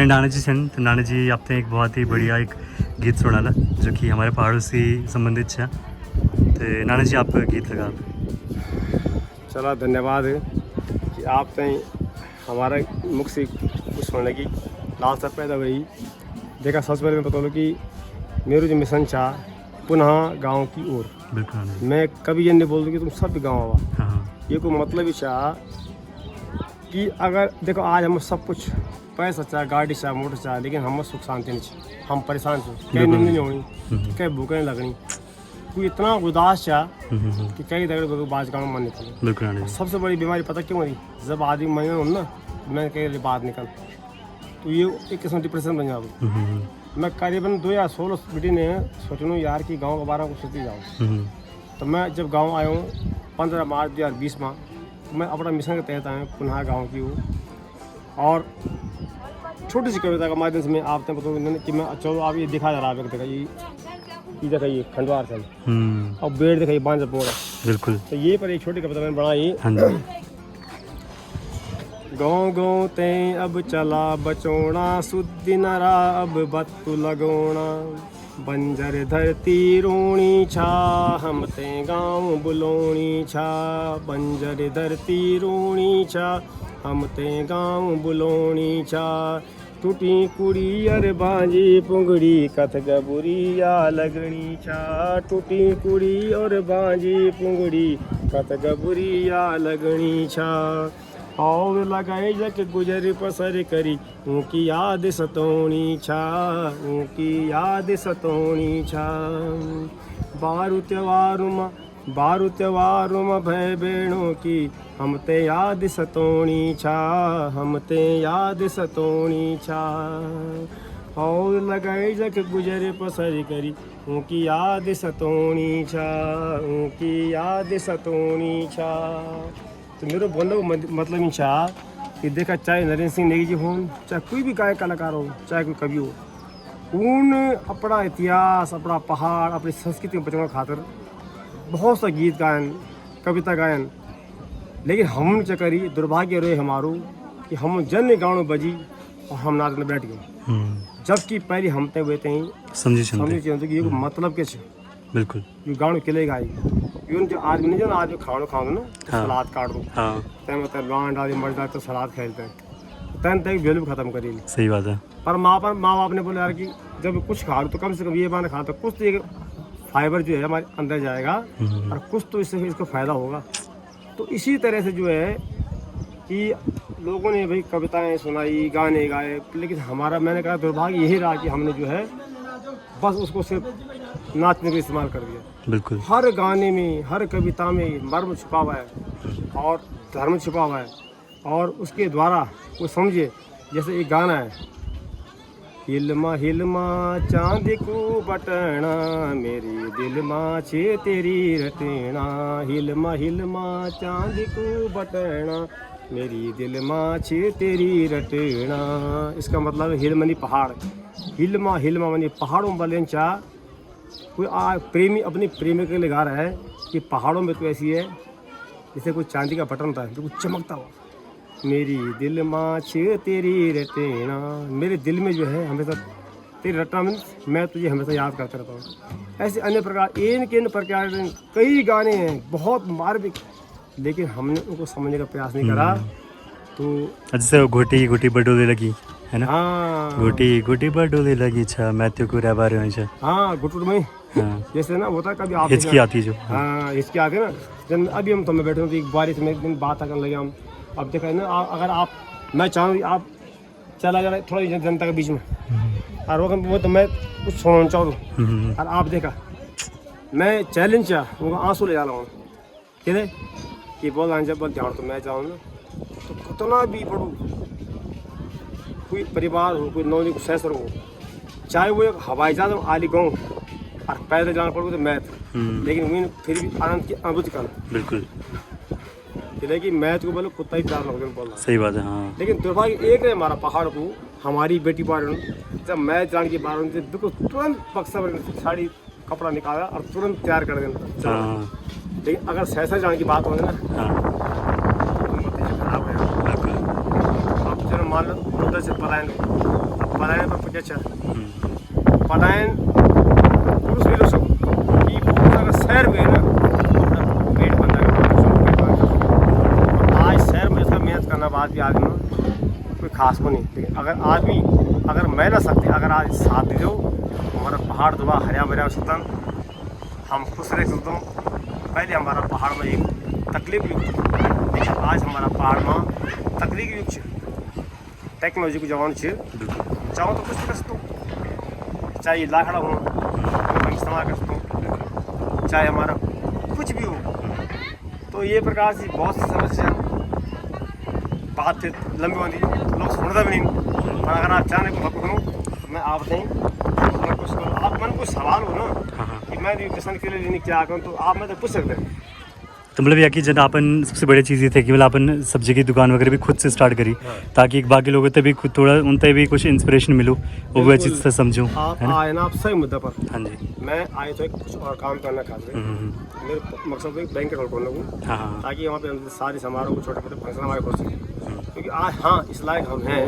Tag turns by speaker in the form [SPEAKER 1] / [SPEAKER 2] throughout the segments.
[SPEAKER 1] नानाजी छन् तो नानाजी आपने एक बहुत ही बढ़िया एक गीत सुनाला जो कि हमारे पहाड़ों से संबंधित है। तो नानाजी आप गीत लगा।
[SPEAKER 2] चला धन्यवाद कि आपने हमारा मुख से कुछ सुनने की लालसा पैदा हुई। देखा सबसे पहले मैं बता दूँ कि मेरा जो मिशन चाह पुनः गांव की ओर।
[SPEAKER 1] बिल्कुल
[SPEAKER 2] मैं कभी ये नहीं बोल दूँ कि तुम सब गाँव आवा।
[SPEAKER 1] हाँ
[SPEAKER 2] ये कोई मतलब ही चाह कि अगर देखो आज हम सब कुछ पैसा चाह गाड़ी चाह मोटर चाह, लेकिन हम सुख शांति नहीं चाहिए। हम परेशान छो, कहीं नींद नहीं होनी, कहीं भूख नहीं लगनी, कोई इतना उदास चाह कि कई दगड़े बाज गाँव मन निकले।
[SPEAKER 1] बिल्कुल
[SPEAKER 2] सबसे बड़ी बीमारी पता क्यों हुई? जब आदमी मन हो ना मैं कहीं बात निकल तो ये एक किस्म डिप्रेशन बन जाओ। मैं करीबन 2016 बेटी ने सोचूँ यार कि गांव के बारे में कुछ सोची जाऊँ। तो मैं जब गांव आया हूँ 15 मार्च 2020 में, तो मैं अपना मिशन के तहत आया पुनः गांव की हूँ। और छोटी सी कविता के माध्यम से मैं आपने बताऊँ कि मैं चलो आप ये दिखा जा रहा है। देखा ये देखा ये खंडवार चल और बेड़ देखा ये बांझ पोड़ा।
[SPEAKER 1] बिल्कुल
[SPEAKER 2] तो ये पर एक छोटी कविता मैंने बनाई।
[SPEAKER 1] हाँ जी।
[SPEAKER 2] गाँव गाँव ते अब चला बचोना, सुद्दी नरा अब बत्तू लगोना, बंजर धरती रोणी छा, हम ते गाँव बुलोणी छा, बंजर धरती रोणी छा, हम ते गाँव बुलोणी छा, टूटी कुड़ी अर बांजी पुंगड़ी कथ गबुरिया लगनी छा, टूटी कुड़ी और बांजी पुंगड़ी कथ गबुरिया लगनी छा, और लगाए जक गुजर पसर करी उनकी याद सतोनी छा, उनकी याद सतोनी छा, बारू त्योहारों में भय बेणों की हम ते याद सतोनी छा, हम ते याद सतोनी छा, और लगाए जक गुजर पसर करी उनकी याद सतोनी छा, उनकी याद सतोनी छा। तो मेरे बोलने को मतलब ही चाह कि देखा चाहे नरेंद्र सिंह नेगी जी हो, चाहे कोई भी गायक कलाकार हो, चाहे कोई कवि हो, उन अपना इतिहास अपना पहाड़ अपनी संस्कृति में बचाने खातिर बहुत सा गीत गायन कविता गायन। लेकिन हम चकरी दुर्भाग्य रहे हमारो कि हम जन गाँव बजी और हम नाच में बैठ गए, जबकि पहले हम ते हुए थे
[SPEAKER 1] समझी
[SPEAKER 2] कि ये मतलब क्या है।
[SPEAKER 1] बिल्कुल
[SPEAKER 2] ये गाँव के लिए गाई यून जो आदमी नहीं जो आज खाना खाओ ना तो
[SPEAKER 1] हाँ।
[SPEAKER 2] सलाद काट दो तय मतलब गाँव डाली मर जाए तो सलाद खेलते हैं तन तक वैल्यू खत्म करी।
[SPEAKER 1] सही बात है।
[SPEAKER 2] पर माँ बाप ने बोला यार कि जब कुछ खा लो तो कम से कम ये बार खा तो कुछ तो ये फाइबर जो है हमारे अंदर जाएगा और कुछ तो इससे इसको फ़ायदा होगा। तो इसी तरह से जो है कि लोगों ने भाई कविताएँ सुनाई गाने गाए, लेकिन हमारा मैंने कहा दुर्भाग्य यही रहा कि हमने जो है बस उसको सिर्फ नाचने का इस्तेमाल कर दिया।
[SPEAKER 1] बिल्कुल
[SPEAKER 2] हर गाने में हर कविता में मर्म छुपा हुआ है और धर्म छुपा हुआ है, और उसके द्वारा वो समझे। जैसे एक गाना है, हिलमा हिलमा चांद को बटना मेरी दिल माँ छे तेरी रटना, हिलमा हिलमा चांद को बटना मेरी दिल माँ छे तेरी रटना। इसका मतलब हिल मनी पहाड़, हिलमा हिलमा मनी पहाड़ों वाले चाह कोई प्रेमी अपनी प्रेमिका के लिए गा रहा है कि पहाड़ों में तो ऐसी है जैसे कोई चांदी का बटन था जो कुछ चमकता हो, मेरी दिल माँ छे तेरी रटना, मेरे दिल में जो है हमेशा तेरी रटना में मैं तुझे हमेशा याद करता रहता हूँ। ऐसे अन्य प्रकार इन प्रकार कई गाने हैं बहुत मार्मिक, लेकिन हमने उनको समझने का प्रयास नहीं करा। तो
[SPEAKER 1] जैसे घोटी घोटी बडोले लगी है ना।
[SPEAKER 2] हाँ
[SPEAKER 1] घोटी घोटी बडोले लगी छा मैथ्यू को बारे में छा।
[SPEAKER 2] हाँ घुटुट में जैसे ना होता कभी आप
[SPEAKER 1] हिचकी आती जो।
[SPEAKER 2] हाँ हिचकी आती ना। जब अभी हम तुम्हें बैठे हो तो एक बारिश में एक दिन बात करने लगे हम। अब देखा ना अगर आप मैं चाहूँ आप चला जा रहे थोड़ा जनता के बीच में और वो तो मैं कुछ सुनना चाहूँ और आप देखा मैं चैलेंज चाह उनको आंसू ले जा रहा हूँ कि कि बोल जब बोल ध्यान तो मैं चाहूँ ना तो कितना भी पढ़ूँ कोई परिवार हो कोई नौनी को सैसर हो, चाहे वो एक हवाई जहाज आली गाँव और पैदल जाना पड़ो तो मैथ, लेकिन वही फिर भी आनंद की अनुभूति कर। बिल्कुल कि मैथ को बोलो कुत्ता ही प्यार लगता है बोलना।
[SPEAKER 1] सही बात है हाँ।
[SPEAKER 2] लेकिन दुर्भाग्य एक है हमारा पहाड़ को हमारी बेटी बार जब मैथ जाने की बार बिल्कुल तुरंत बक्सा साड़ी कपड़ा निकाला और तुरंत तैयार कर देना। लेकिन अगर सैसर जाने की बात हो ना खराब है। आप जब मान लो उधर से पलायन पलायन पर पुजा पलायन पुरुष भी लोग सब कि अगर शहर में है ना अपना पेट बंदा आज शहर में इतना मेहनत करना बाद भी आदमी कोई खास को नहीं, लेकिन अगर आदमी अगर मैं ना सकते अगर आज साथ दे दो हमारा पहाड़ दुआ हरिया भरिया हो सकता हम खुश रह सकता हूँ। पहले हमारा पहाड़ में एक तकलीफ युक्त लेकिन आज हमारा पहाड़ में तकलीफ युक्त टेक्नोलॉजी को जवान छे चाहो तो कुछ भी कर सकता हूँ, चाहे लाखड़ा हो हम इस्तेमाल कर सकता हूँ, चाहे हमारा कुछ भी हो। तो ये प्रकार से बहुत सी समस्या बात लंबी होती लोग सुनता भी नहीं, पर अगर आप चाहने को सुनो मैं आप नहीं आप मन को सवाल हो ना कि मैं किसान के लिए लेने क्या करूँ तो आप मैं तो पूछ सकते हैं।
[SPEAKER 1] तो मतलब या कि जब अपन सबसे बड़ी चीज़ ये थे कि मतलब अपन सब्जी की दुकान वगैरह भी खुद से स्टार्ट करी ताकि बाकी लोगों तक भी खुद थोड़ा उन तक भी कुछ इंस्पिरेशन मिलो वो भी अच्छी से समझूं।
[SPEAKER 2] आप आए ना आप सही मुद्दा पर।
[SPEAKER 1] हाँ जी
[SPEAKER 2] मैं आए तो कुछ और काम करना चाहते मेरे मकसद तो एक बैंक अकाउंट खोलना हूँ ताकि वहाँ पे सारे समारोह को छोटे छोटे फंक्शन हमारे हो सके, क्योंकि आज हाँ इस लायक हम हैं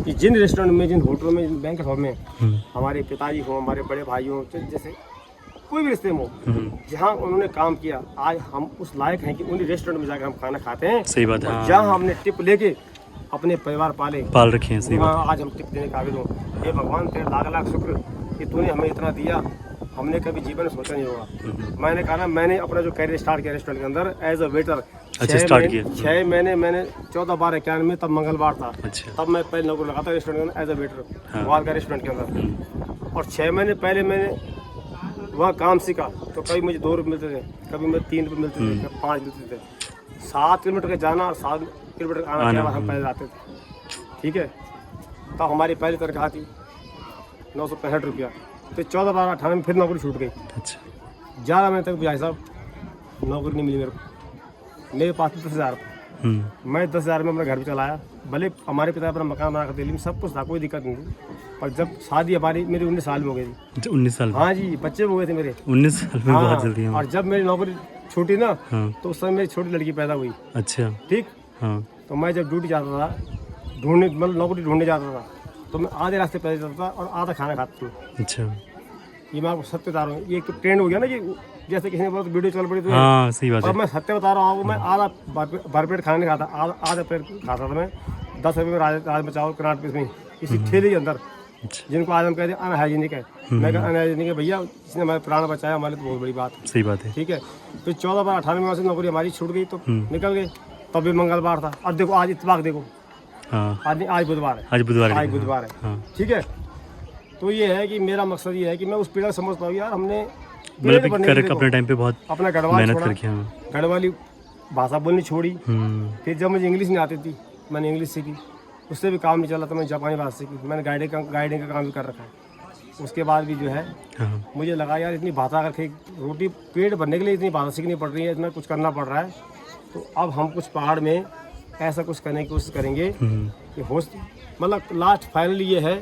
[SPEAKER 2] कि जिन रेस्टोरेंट में जिन होटलों में जिन बैंक अकाउंट में हमारे पिताजी हों हमारे बड़े भाई हों जैसे कोई भी रिश्ते में हो जहाँ उन्होंने काम किया आज हम उस लायक हैं कि उन्हीं रेस्टोरेंट में जाकर हम खाना खाते हैं।
[SPEAKER 1] सही बात है।
[SPEAKER 2] जहाँ हमने टिप लेके अपने परिवार पाल रखे हैं
[SPEAKER 1] सही बात।
[SPEAKER 2] आज हम टिप देने काबिल हो। हे भगवान तेरे लाख लाख शुक्र कि तूने हमें इतना दिया, हमने कभी जीवन में सोचा नहीं होगा। मैंने कहा ना मैंने अपना जो कैरियर स्टार्ट किया रेस्टोरेंट के अंदर एज अ वेटर 6 महीने मैंने 14-12-91 तब मंगलवार था तब मैं पहले नौकरी लगा था रेस्टोरेंट के अंदर एज अ वेटर ग्वाल का रेस्टोरेंट के अंदर। और 6 महीने पहले मैंने वहाँ काम सीखा तो कभी मुझे 2 रुपये मिलते थे, कभी मुझे 3 रुपये मिलते थे, कभी 5 मिलते थे। 7 किलोमीटर का जाना और 7 किलोमीटर आना हम पहले आते थे, ठीक है। तब हमारी पहली तनख्वाह थी 965 रुपया। तो 14-12-18 में फिर नौकरी छूट गई। 11 महीने तक भाई साहब नौकरी नहीं मिली मेरे को। मेरे पास 10,000 मैं 10,000 में अपना घर भी चलाया, भले हमारे पिता अपना मकान बना कर दिल्ली में सब कुछ था, कोई दिक्कत नहीं थी। पर जब शादी हमारी मेरी 19 साल में हो गई थी।
[SPEAKER 1] 19 साल? हाँ
[SPEAKER 2] जी बच्चे हो गए थे मेरे
[SPEAKER 1] 19 साल में। बहुत जल्दी।
[SPEAKER 2] और जब मेरी नौकरी छूटी ना तो उस समय मेरी छोटी लड़की पैदा हुई।
[SPEAKER 1] अच्छा
[SPEAKER 2] ठीक। तो मैं जब ड्यूटी जाता था ढूंढने मतलब नौकरी ढूंढने जाता था तो मैं आधे रास्ते पैदल जाता था और आधा खाना खाता था।
[SPEAKER 1] अच्छा
[SPEAKER 2] ये मैं आपको सत्य बता रहा हूँ, ये तो ट्रेंड हो गया ना कि जैसे किसी ने बोला तो वीडियो चल पड़ी तो
[SPEAKER 1] हाँ सही बात है।
[SPEAKER 2] और मैं सत्य बता रहा हूँ, मैं आधा भरपेट खाना नहीं खाता, आधा प्लेट खाता था मैं 10 रुपये में राजमा चावल कराट पीस में किसी ठेले के अंदर, जिनको आज हम कहते हैं अनहाइजीनिक है। मैं कहा अनहाइजीनिक है भैया, इसने हमारे प्राण बचाया हमारे तो बहुत बड़ी बात है।
[SPEAKER 1] सही बात है।
[SPEAKER 2] ठीक है। फिर 14-18 में से नौकरी हमारी छूट गई तो निकल गए। तब भी मंगलवार था। अब देखो आज इत्तेफाक देखो आज बुधवार है। आज बुधवार है। ठीक है। तो ये है कि मेरा मकसद ये है कि मैं उस पीड़ा समझता हूँ यार हमने
[SPEAKER 1] अपने टाइम पे बहुत
[SPEAKER 2] अपना गढ़वाल
[SPEAKER 1] मेहनत करके
[SPEAKER 2] गढ़वाली भाषा बोलनी छोड़ी। फिर जब मुझे इंग्लिश नहीं आती थी मैंने इंग्लिश सीखी, उससे भी काम नहीं चला तो मैंने जापानी भाषा सीखी। मैंने गाइडिंग का काम भी कर रखा है। उसके बाद भी जो है मुझे लगा यार इतनी भाषा करके रोटी पेट भरने के लिए इतनी भाषा सीखनी पड़ रही है, इतना कुछ करना पड़ रहा है। तो अब हम कुछ पहाड़ में ऐसा कुछ करने की कोशिश करेंगे कि होस्ट मतलब लास्ट फाइनल ये है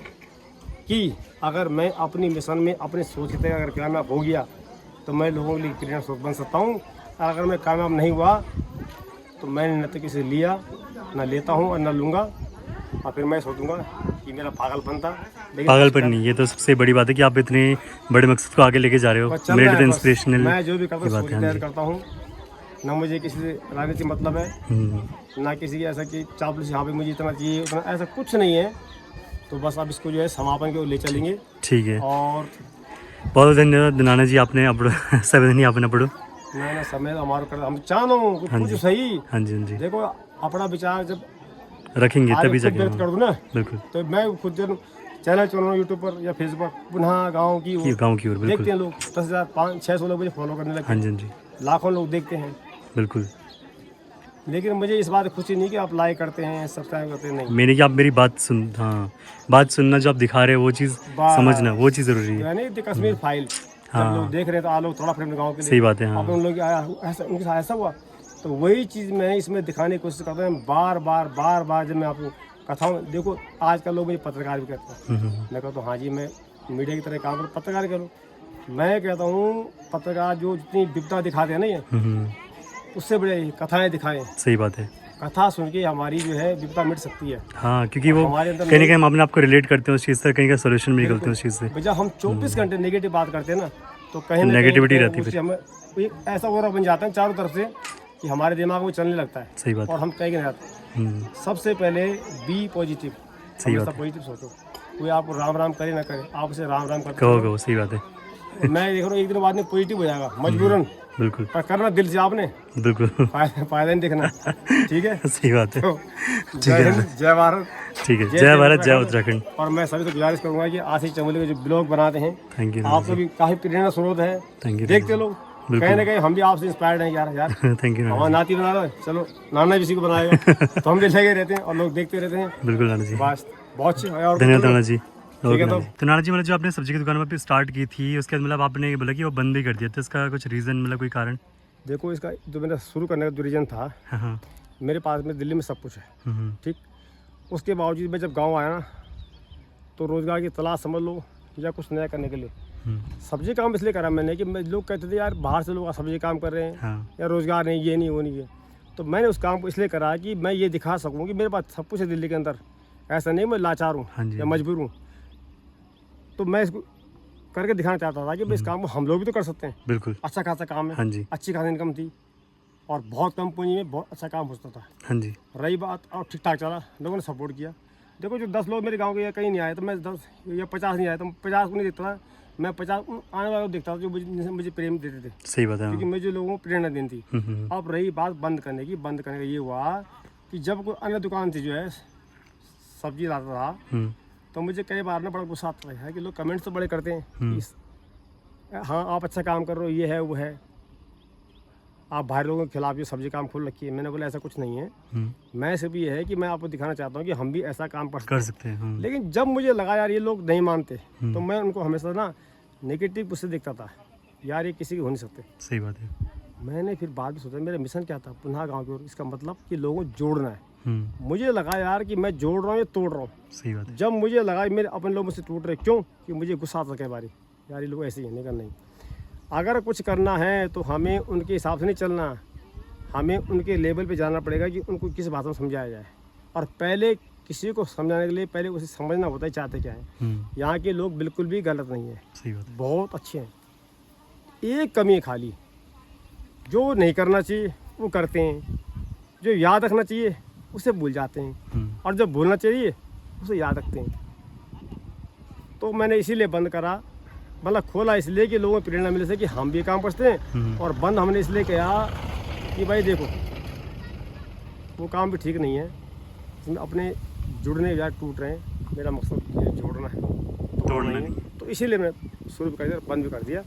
[SPEAKER 2] कि अगर मैं अपनी मिशन में अपने सोच के तहत अगर कामयाब हो गया तो मैं लोगों के लिए प्रेरणा स्रोत बन सकता हूँ। और अगर मैं कामयाब नहीं हुआ तो मैंने न तो किसी लिया न लेता हूँ और न लूँगा, और फिर मैं सोचूंगा कि मेरा पागलपन था।
[SPEAKER 1] पागलपन नहीं, ये तो सबसे बड़ी बात है कि आप इतने बड़े मकसद को आगे लेके जा रहे हो। मेरे तो इंस्पिरेशनल
[SPEAKER 2] मैं जो भी करता हूँ सोच तैयार करता हूँ, ना मुझे किसी से राजनीति से मतलब है ना किसी की ऐसा कि चापलूसी हाँ भाई मुझे इतना चाहिए उतना, ऐसा कुछ नहीं है। तो बस अब इसको जो है समापन के ले चलेंगे। ठीक है। और
[SPEAKER 1] बहुत धन्यवाद नाना जी, आपने अपड़ो समय नहीं आपने अपड़ो
[SPEAKER 2] ना समय हमारे कर हम चाहना कुछ सही।
[SPEAKER 1] हाँ जी हाँ जी।
[SPEAKER 2] देखो अपना विचार जब
[SPEAKER 1] रखेंगे तभी
[SPEAKER 2] व्यक्त कर दूँ ना
[SPEAKER 1] बिल्कुल,
[SPEAKER 2] तो मैं खुद चैनल चल रहा हूँ यूट्यूब पर या फेसबुक पर पुनः गाँव की ओर देखते हैं लोग 10,000 500-600 लोग मुझे फॉलो करने लगे।
[SPEAKER 1] हाँ जी हाँ जी।
[SPEAKER 2] लाखों लोग देखते हैं बिल्कुल। लेकिन मुझे इस बात खुशी नहीं कि आप लाइक करते हैं सब्सक्राइब करते हैं, नहीं मैंने
[SPEAKER 1] कि आप मेरी बात सुनना जो आप दिखा रहे हो वो चीज़ समझना, वो चीज़ ज़रूरी है।
[SPEAKER 2] नहीं कश्मीर फाइल जब लोग देख रहे हैं तो लोग थोड़ा फ्रेंड गाँव के लिए।
[SPEAKER 1] सही बात है।
[SPEAKER 2] आप उन लोग ऐसा उनके साथ ऐसा हुआ तो वही चीज़ मैं इसमें दिखाने की कोशिश करता हूँ बार बार। जब मैं आपको कथाओं देखो आजकल लोग मुझे पत्रकार भी कहते हैं, मैं कहता हूँ हाँ जी मैं मीडिया की तरह काम करूँ, पत्रकार करूँ। मैं कहता हूँ पत्रकार जो जितनी विपदा दिखाते हैं ना ये उससे बड़े कथाएं दिखाएं।
[SPEAKER 1] सही बात है।
[SPEAKER 2] कथा सुन के हमारी जो है विपदा मिट सकती है।
[SPEAKER 1] हाँ, क्योंकि वो
[SPEAKER 2] हमारे अंदर
[SPEAKER 1] कहीं ना कहीं हम अपने आप को रिलेट करते हैं उस चीज़ से, कहीं का सोल्यूशन भी निकलते हैं उस चीज़ से।
[SPEAKER 2] जब हम 24 घंटे नेगेटिव बात करते हैं ना, तो कहीं ना
[SPEAKER 1] नेगेटिविटी
[SPEAKER 2] कहीं
[SPEAKER 1] रहती है
[SPEAKER 2] उससे हमें एक ऐसा ओरा बन जाता है चारों तरफ से कि हमारे दिमाग में चलने लगता है
[SPEAKER 1] सही बात
[SPEAKER 2] और हम कहीं नहीं जाते। सबसे पहले बी पॉजिटिव,
[SPEAKER 1] सही
[SPEAKER 2] हमेशा
[SPEAKER 1] बात है।
[SPEAKER 2] पॉजिटिव सोचो। कोई आपको राम राम करे ना करे, आप उसे राम राम करते
[SPEAKER 1] कहो
[SPEAKER 2] रहो।
[SPEAKER 1] कहो, सही बात है।
[SPEAKER 2] मैं देख रहा हूँ एक दिन बाद में पॉजिटिव हो जाएगा मजबूरन,
[SPEAKER 1] बिल्कुल
[SPEAKER 2] पर करना दिल से आपने,
[SPEAKER 1] बिल्कुल
[SPEAKER 2] फायदा नहीं देखना। ठीक है,
[SPEAKER 1] सही बात है।
[SPEAKER 2] तो जय हिंद, जय भारत।
[SPEAKER 1] ठीक है, जय भारत, जय उत्तराखंड।
[SPEAKER 2] और मैं सभी से गुजारिश करूंगा कि आशीष चमोली के जो ब्लॉग बनाते हैं,
[SPEAKER 1] थैंक यू
[SPEAKER 2] आपको भी काफी प्रेरणा स्रोत है।
[SPEAKER 1] थैंक यू
[SPEAKER 2] देखते लोग, कहीं ना कहीं हम भी आपसे इंस्पायर्ड हैं यार।
[SPEAKER 1] थैंक यू
[SPEAKER 2] हमारा नाती बना रहा है, चलो नाना भी इसी को बनाएगा। तो हम भी लगे रहते हैं और लोग देखते रहते हैं।
[SPEAKER 1] बिल्कुल नाना जी,
[SPEAKER 2] बस बहुत अच्छी और
[SPEAKER 1] धन्यवाद नाना जी।
[SPEAKER 2] ठीक है।
[SPEAKER 1] तो नाना जी, मतलब जो आपने सब्जी की दुकान पे स्टार्ट की थी, उसके बाद मतलब आपने ये बोला कि वो बंद भी कर दिया, तो इसका कुछ रीज़न, मतलब कोई कारण?
[SPEAKER 2] देखो, इसका जो मेरा शुरू करने का जो रीजन था,
[SPEAKER 1] हाँ हाँ।
[SPEAKER 2] मेरे पास में दिल्ली में सब कुछ है, ठीक। उसके बावजूद मैं जब गाँव आया ना, तो रोज़गार की तलाश समझ लो या कुछ नया करने के लिए सब्जी काम इसलिए करा मैंने कि मैं, लोग कहते थे यार बाहर से लोग सब्जी काम कर रहे हैं,
[SPEAKER 1] हाँ
[SPEAKER 2] या रोज़गार नहीं, ये नहीं वो नहीं है। तो मैंने उस काम को इसलिए करा कि मैं ये दिखा सकूं कि मेरे पास सब कुछ है दिल्ली के अंदर, ऐसा नहीं मैं लाचार हूँ
[SPEAKER 1] हाँ जी,
[SPEAKER 2] या मजबूर हूँ। तो मैं इसको करके दिखाना चाहता था कि भाई इस काम को हम लोग भी तो कर सकते हैं।
[SPEAKER 1] बिल्कुल।
[SPEAKER 2] अच्छा खासा काम है,
[SPEAKER 1] हाँ जी
[SPEAKER 2] अच्छी खासी इनकम थी और बहुत कम पूंजी में बहुत अच्छा काम हो सकता था।
[SPEAKER 1] हाँ जी।
[SPEAKER 2] रही बात, और ठीक ठाक चला, लोगों ने सपोर्ट किया। देखो, जो 10 लोग मेरे गांव के या कहीं नहीं आए, तो मैं 10 या 50 नहीं आए, तो 50 को नहीं देखता था, मैं 50 आने वालों को देखता था जो मुझे प्रेम देते थे,
[SPEAKER 1] सही बात है।
[SPEAKER 2] क्योंकि मुझे लोगों को प्रेरणा देनी थी।
[SPEAKER 1] हम्म।
[SPEAKER 2] अब रही बात बंद करने की, बंद करने का ये हुआ कि जब कोई अन्य दुकान थी जो है सब्जी लाता था, तो मुझे कई बार ना बड़ा गुस्सा आता है कि लोग कमेंट्स तो बड़े करते हैं कि हाँ आप अच्छा काम कर रहे हो, ये है वो है, आप बाहर लोगों के खिलाफ ये सब्जी काम खोल रखी है। मैंने बोला ऐसा कुछ नहीं है, मैं सिर्फ ये है कि मैं आपको दिखाना चाहता हूँ कि हम भी ऐसा काम कर
[SPEAKER 1] सकते हैं।
[SPEAKER 2] लेकिन जब मुझे लगा यार ये लोग नहीं मानते, तो मैं उनको हमेशा ना नेगेटिव उससे देखता था, यार ये किसी के हो नहीं सकते।
[SPEAKER 1] सही बात है।
[SPEAKER 2] मैंने फिर बाद में सोचा मेरा मिशन क्या था, पुनः गाँव की ओर, इसका मतलब कि लोगों को जोड़ना है। मुझे लगा यार कि मैं जोड़ रहा हूँ या तोड़ रहा हूँ।
[SPEAKER 1] सही बात है।
[SPEAKER 2] जब मुझे लगा मेरे अपने लोग मुझसे टूट रहे, क्यों कि मुझे गुस्सा आता कई बारी, यार ये लोग ऐसे ही है, नहीं करना। अगर कुछ करना है तो हमें उनके हिसाब से नहीं चलना, हमें उनके लेवल पे जाना पड़ेगा कि उनको किस भाषा में समझाया जाए। और पहले किसी को समझाने के लिए पहले उसे समझना होता है चाहते क्या है। यहाँ के लोग बिल्कुल भी गलत नहीं है,
[SPEAKER 1] सही बात है।
[SPEAKER 2] बहुत अच्छे हैं। एक कमी है खाली, जो नहीं करना चाहिए वो करते हैं, जो याद रखना चाहिए उसे भूल जाते हैं, और जब भूलना चाहिए उसे याद रखते हैं। तो मैंने इसीलिए बंद करा, मतलब खोला इसलिए कि लोगों को प्रेरणा मिले से कि हम भी काम करते हैं, और बंद हमने इसलिए किया कि भाई देखो वो काम भी ठीक नहीं है, इसमें अपने जुड़ने यार टूट रहे हैं। मेरा मकसद ये जोड़ना है, तोड़ना नहीं है। तो इसीलिए मैं शुरू कर दिया, बंद भी कर दिया।